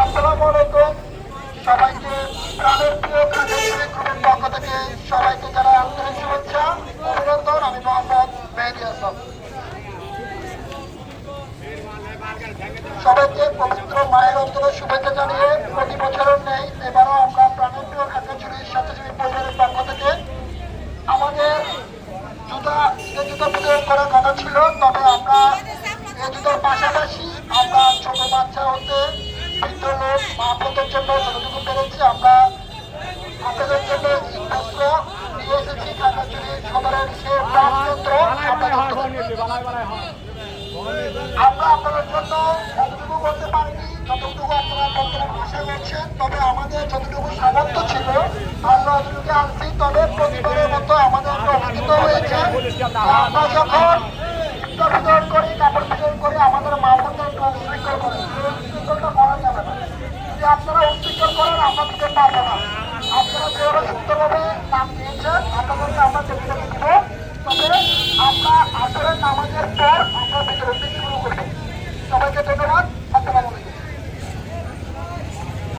আসসালামু আলাইকুম সবাইকে। প্রাণের প্রিয় খাদ্যশ্রী গ্রুপের পক্ষ থেকে সবাইকে যারা আন্তরিক শুভেচ্ছা অভিনন্দন। আমি মোহাম্মদ মেহেদী হাসান। সবাইকে পবিত্র মায়ের অন্তরের শুভেচ্ছা জানিয়ে প্রতি বছরের নেই এবারও আমরা প্রাণের প্রিয় খাদ্যশ্রীর স্বেচ্ছাসেবী পরিবারের পক্ষ থেকে আমাদের জুতা বিতরণ করার কথা ছিল, তবে আমরা এই জুতার পাশাপাশি আমরা ছোট বাচ্চা হতে বৃদ্ধ লোক মা বোনদের জন্য যতটুকু পেরেছি আমরা আপনাদের জন্য বস্ত্র নিয়ে এসেছি। খাগড়াছড়ি সদরের সে প্রাণকেন্দ্র আমরা আপনাদের জন্য যতটুকু করতে পারিনি, যতটুকু আপনারা বর্তমান আশা করছেন, তবে আমাদের যতটুকু সামর্থ্য ছিল আমরা যতটুকু আনছি। তবে প্রতিবারের মতো আমাদের অভিজ্ঞতা হয়েছে আমরা যখন বিতরণ করি, কাপড় বিতরণ করি, আমাদের মা বোনদের উশৃঙ্খল করেন। উশৃঙ্খলটা করা যাবে না। যদি আপনারা উশৃঙ্খল করেন আমরা দিতে পারবো না। আপনারা যেভাবে সুন্দরভাবে নাম দিয়েছেন আপনাদেরকে আমরা দেখে দিব। তবে আমরা আসলে নামাজের পর আমরা বিতরণটি শুরু করবো। সবাইকে